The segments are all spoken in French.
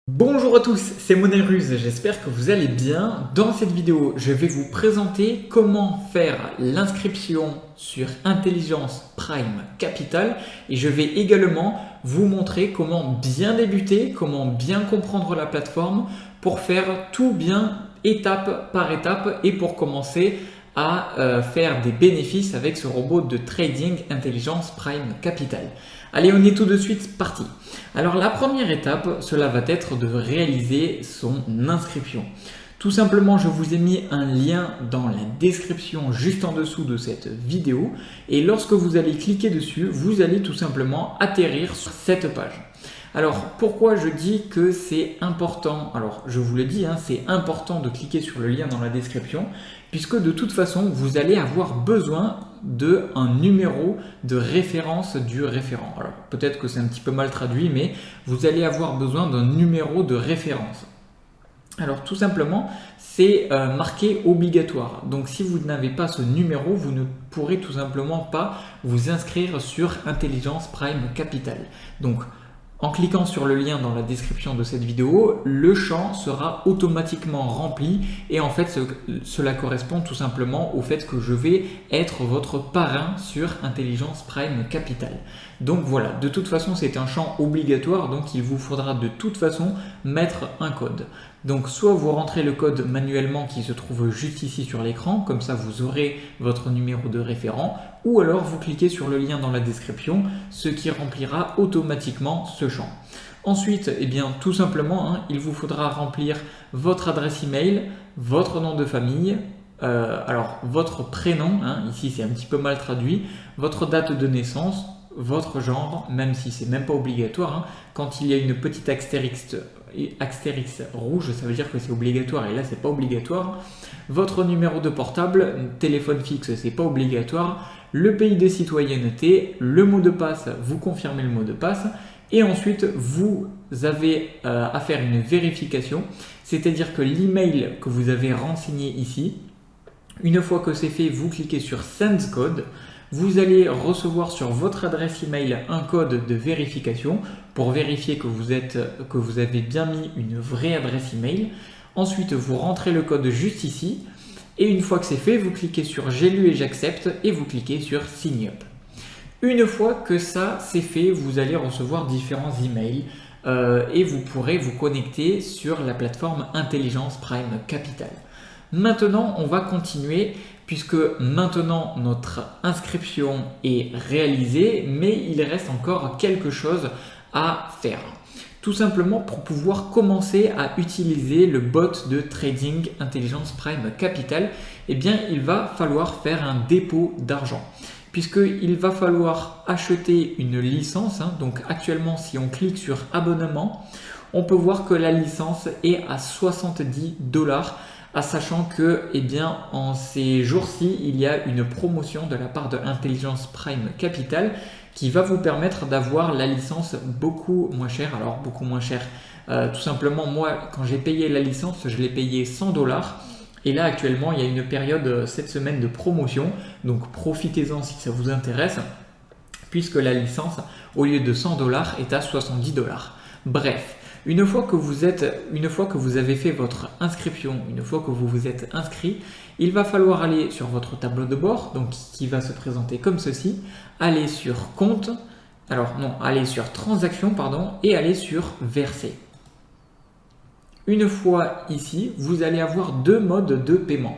Bonjour à tous, c'est Monéruse, j'espère que vous allez bien. Dans cette vidéo, je vais vous présenter comment faire l'inscription sur Intelligence Prime Capital et je vais également vous montrer comment bien débuter, comment bien comprendre la plateforme pour faire tout bien étape par étape et pour commencer à faire des bénéfices avec ce robot de trading Intelligence Prime Capital. Allez, on est tout de suite parti. Alors la première étape, cela va être de réaliser son inscription. Tout simplement, je vous ai mis un lien dans la description juste en dessous de cette vidéo et lorsque vous allez cliquer dessus, vous allez tout simplement atterrir sur cette page. Alors pourquoi je dis que c'est important? Alors je vous le dis, c'est important de cliquer sur le lien dans la description puisque de toute façon vous allez avoir besoin d'un numéro de référence du référent. Alors peut-être que c'est un petit peu mal traduit, mais vous allez avoir besoin d'un numéro de référence. Alors tout simplement, c'est marqué obligatoire. Donc si vous n'avez pas ce numéro, vous ne pourrez tout simplement pas vous inscrire sur Intelligence Prime Capital. Donc en cliquant sur le lien dans la description de cette vidéo, le champ sera automatiquement rempli et en fait cela correspond tout simplement au fait que je vais être votre parrain sur Intelligence Prime Capital. Donc voilà, de toute façon c'est un champ obligatoire, donc il vous faudra de toute façon mettre un code. Donc soit vous rentrez le code manuellement qui se trouve juste ici sur l'écran, comme ça vous aurez votre numéro de référent, ou alors vous cliquez sur le lien dans la description, ce qui remplira automatiquement ce champ. Ensuite, tout simplement, il vous faudra remplir votre adresse email, votre nom de famille, alors votre prénom, ici c'est un petit peu mal traduit, votre date de naissance, votre genre, même si c'est même pas obligatoire, quand il y a une petite astérix rouge, ça veut dire que c'est obligatoire et là c'est pas obligatoire. Votre numéro de portable, téléphone fixe, c'est pas obligatoire. Le pays de citoyenneté, le mot de passe, vous confirmez le mot de passe et ensuite vous avez à faire une vérification, c'est-à-dire que l'email que vous avez renseigné ici, une fois que c'est fait, vous cliquez sur Send Code. Vous allez recevoir sur votre adresse email un code de vérification pour vérifier que vous avez bien mis une vraie adresse email. Ensuite, vous rentrez le code juste ici et une fois que c'est fait, vous cliquez sur J'ai lu et j'accepte et vous cliquez sur Sign Up. Une fois que ça c'est fait, vous allez recevoir différents emails et vous pourrez vous connecter sur la plateforme Intelligence Prime Capital. Maintenant, on va continuer puisque maintenant notre inscription est réalisée, mais il reste encore quelque chose à faire. Tout simplement pour pouvoir commencer à utiliser le bot de trading Intelligence Prime Capital, il va falloir faire un dépôt d'argent. Puisqu'il va falloir acheter une licence, donc actuellement si on clique sur abonnement, on peut voir que la licence est à 70 $. Sachant que en ces jours-ci, il y a une promotion de la part de Intelligence Prime Capital qui va vous permettre d'avoir la licence beaucoup moins chère. Alors beaucoup moins chère, tout simplement moi quand j'ai payé la licence, je l'ai payé 100 $. Et là actuellement, il y a une période cette semaine de promotion, donc profitez-en si ça vous intéresse, puisque la licence au lieu de 100 $ est à 70 $. Bref. Une fois que vous avez fait votre inscription, une fois que vous vous êtes inscrit, il va falloir aller sur votre tableau de bord, donc qui va se présenter comme ceci, aller sur compte, aller sur transaction, et aller sur verser. Une fois ici, vous allez avoir deux modes de paiement.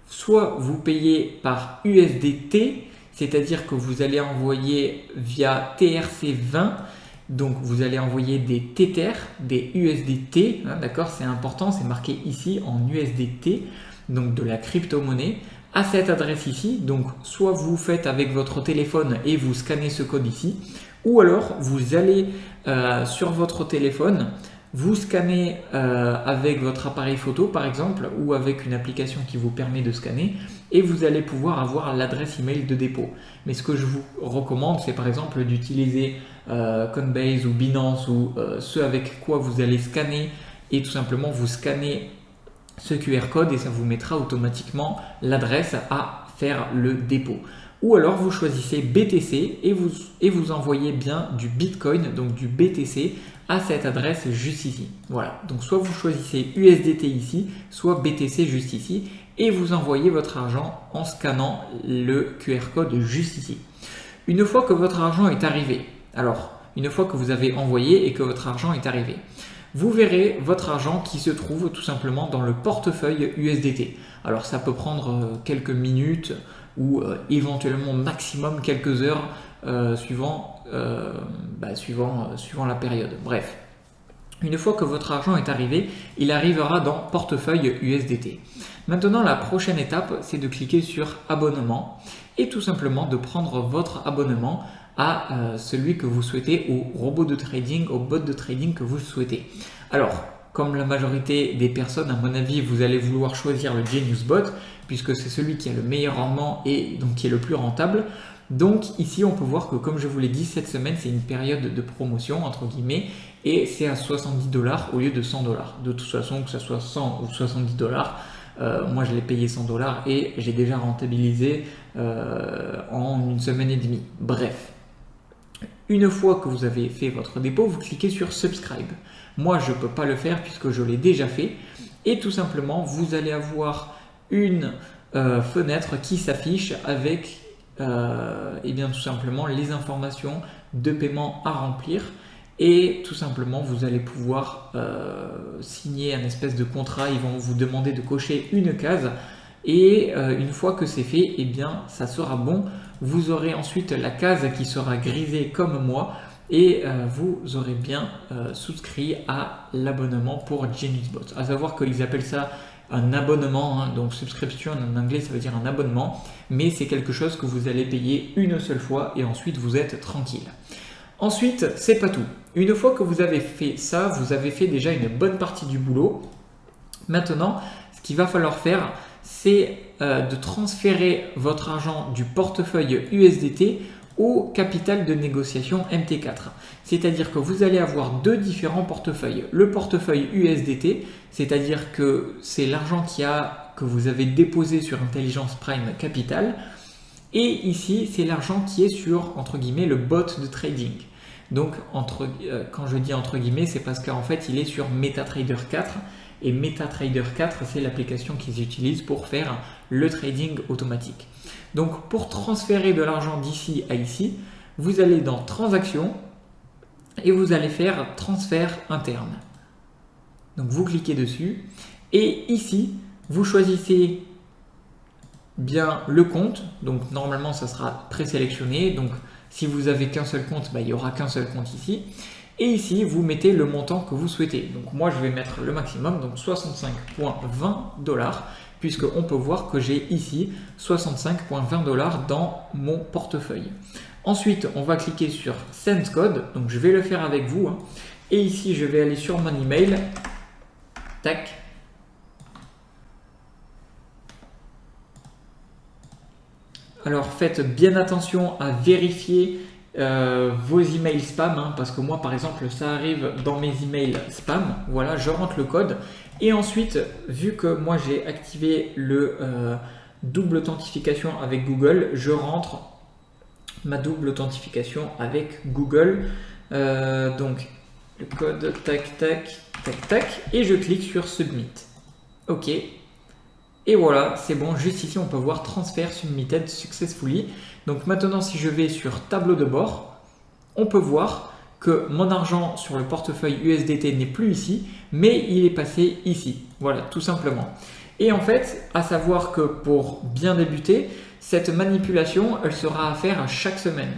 Soit vous payez par USDT, c'est-à-dire que vous allez envoyer via TRC20, donc vous allez envoyer des Tether, des USDT, d'accord, c'est important, c'est marqué ici en USDT, donc de la crypto-monnaie, à cette adresse ici. Donc soit vous faites avec votre téléphone et vous scannez ce code ici, ou alors vous allez sur votre téléphone, vous scannez avec votre appareil photo par exemple, ou avec une application qui vous permet de scanner, et vous allez pouvoir avoir l'adresse email de dépôt. Mais ce que je vous recommande, c'est par exemple d'utiliser Coinbase ou Binance ou ce avec quoi vous allez scanner et tout simplement vous scannez ce QR code et ça vous mettra automatiquement l'adresse à faire le dépôt. Ou alors vous choisissez BTC et vous envoyez bien du Bitcoin, donc du BTC à cette adresse juste ici. Voilà, donc soit vous choisissez USDT ici, soit BTC juste ici, et vous envoyez votre argent en scannant le QR code juste ici. Une fois que votre argent est arrivé, alors une fois que vous avez envoyé et que votre argent est arrivé, vous verrez votre argent qui se trouve tout simplement dans le portefeuille USDT. Alors ça peut prendre quelques minutes ou éventuellement maximum quelques heures suivant la période. Bref, une fois que votre argent est arrivé, il arrivera dans portefeuille USDT. Maintenant, la prochaine étape, c'est de cliquer sur abonnement et tout simplement de prendre votre abonnement à celui que vous souhaitez, au robot de trading, au bot de trading que vous souhaitez. Alors, comme la majorité des personnes, à mon avis, vous allez vouloir choisir le Genius Bot puisque c'est celui qui a le meilleur rendement et donc qui est le plus rentable. Donc ici, on peut voir que comme je vous l'ai dit, cette semaine, c'est une période de promotion entre guillemets et c'est à 70 $ au lieu de 100 $. De toute façon, que ce soit 100 ou 70 $, moi je l'ai payé 100 $ et j'ai déjà rentabilisé en une semaine et demie. Bref. Une fois que vous avez fait votre dépôt, vous cliquez sur Subscribe. Moi, je ne peux pas le faire puisque je l'ai déjà fait. Et tout simplement, vous allez avoir une fenêtre qui s'affiche avec tout simplement les informations de paiement à remplir. Et tout simplement, vous allez pouvoir signer un espèce de contrat. Ils vont vous demander de cocher une case. Et une fois que c'est fait, eh bien, ça sera bon. Vous aurez ensuite la case qui sera grisée comme moi et vous aurez bien souscrit à l'abonnement pour GeniusBot. À savoir qu'ils appellent ça un abonnement, hein, donc subscription en anglais ça veut dire un abonnement, mais c'est quelque chose que vous allez payer une seule fois et ensuite vous êtes tranquille. Ensuite, c'est pas tout. Une fois que vous avez fait ça, vous avez fait déjà une bonne partie du boulot. Maintenant, ce qu'il va falloir faire, c'est de transférer votre argent du portefeuille USDT au capital de négociation MT4. C'est-à-dire que vous allez avoir deux différents portefeuilles. Le portefeuille USDT, c'est-à-dire que c'est l'argent que vous avez déposé sur Intelligence Prime Capital. Et ici, c'est l'argent qui est sur, entre guillemets, le bot de trading. Donc, quand je dis entre guillemets, c'est parce qu'en fait, il est sur MetaTrader 4. Et MetaTrader 4, c'est l'application qu'ils utilisent pour faire le trading automatique. Donc, pour transférer de l'argent d'ici à ici, vous allez dans Transactions et vous allez faire Transfert interne. Donc, vous cliquez dessus et ici, vous choisissez bien le compte. Donc, normalement, ça sera présélectionné. Donc, si vous n'avez qu'un seul compte, il n'y aura qu'un seul compte ici. Et ici, vous mettez le montant que vous souhaitez. Donc moi, je vais mettre le maximum, donc 65,20 $, puisqu'on peut voir que j'ai ici 65,20 $ dans mon portefeuille. Ensuite, on va cliquer sur Send Code. Donc je vais le faire avec vous. Hein. Et ici, je vais aller sur mon email. Tac. Alors faites bien attention à vérifier vos emails spam, hein, parce que moi par exemple ça arrive dans mes emails spam. Voilà, je rentre le code et ensuite, vu que moi j'ai activé le double authentification avec Google, je rentre ma double authentification avec Google. Donc le code, tac tac tac tac, et je clique sur Submit. Ok. Et voilà, c'est bon, juste ici on peut voir Transfer Submitted Successfully. Donc maintenant si je vais sur tableau de bord, on peut voir que mon argent sur le portefeuille USDT n'est plus ici, mais il est passé ici. Voilà, tout simplement. Et en fait, à savoir que pour bien débuter, cette manipulation, elle sera à faire chaque semaine.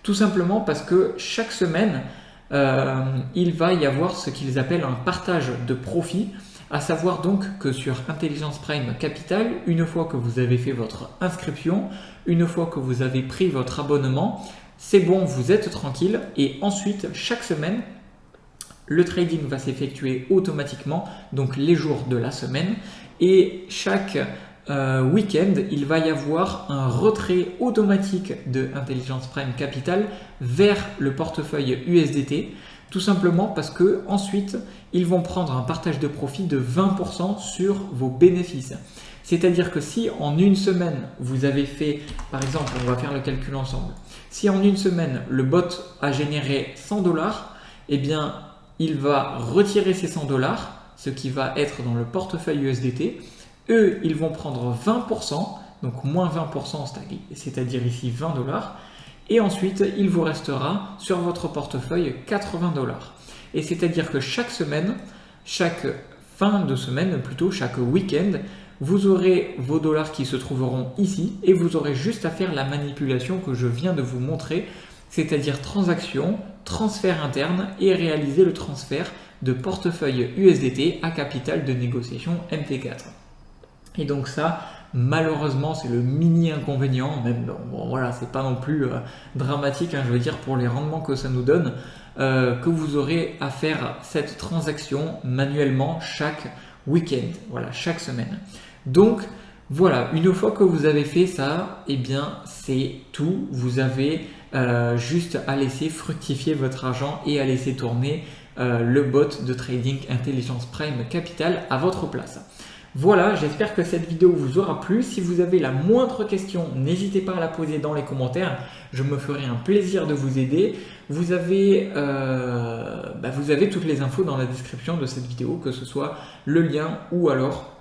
Tout simplement parce que chaque semaine, il va y avoir ce qu'ils appellent un partage de profit. À savoir donc que sur Intelligence Prime Capital, une fois que vous avez fait votre inscription, une fois que vous avez pris votre abonnement, c'est bon, vous êtes tranquille. Et ensuite, chaque semaine, le trading va s'effectuer automatiquement, donc les jours de la semaine. Et chaque week-end, il va y avoir un retrait automatique de Intelligence Prime Capital vers le portefeuille USDT. Tout simplement parce que ensuite ils vont prendre un partage de profit de 20% sur vos bénéfices. C'est-à-dire que si en une semaine vous avez fait, par exemple, on va faire le calcul ensemble. Si en une semaine le bot a généré 100 $, eh bien il va retirer ses 100 $, ce qui va être dans le portefeuille USDT. Eux, ils vont prendre 20%, donc moins 20%, c'est-à-dire ici 20 $. Et ensuite, il vous restera sur votre portefeuille 80 $. Et c'est-à-dire que chaque semaine, chaque fin de semaine, plutôt chaque week-end, vous aurez vos dollars qui se trouveront ici et vous aurez juste à faire la manipulation que je viens de vous montrer, c'est-à-dire transaction, transfert interne et réaliser le transfert de portefeuille USDT à capital de négociation MT4. Et donc ça, malheureusement, c'est le mini inconvénient, même bon, voilà, c'est pas non plus dramatique, hein, je veux dire, pour les rendements que ça nous donne, que vous aurez à faire cette transaction manuellement chaque week-end, voilà, chaque semaine. Donc voilà, une fois que vous avez fait ça, eh bien c'est tout. Vous avez juste à laisser fructifier votre argent et à laisser tourner le bot de trading Intelligence Prime Capital à votre place. Voilà, j'espère que cette vidéo vous aura plu. Si vous avez la moindre question, n'hésitez pas à la poser dans les commentaires. Je me ferai un plaisir de vous aider. Vous avez toutes les infos dans la description de cette vidéo, que ce soit le lien ou alors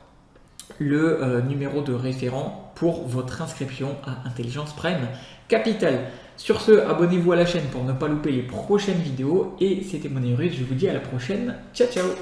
le numéro de référent pour votre inscription à Intelligence Prime Capital. Sur ce, abonnez-vous à la chaîne pour ne pas louper les prochaines vidéos. Et c'était Money Russe, je vous dis à la prochaine. Ciao, ciao!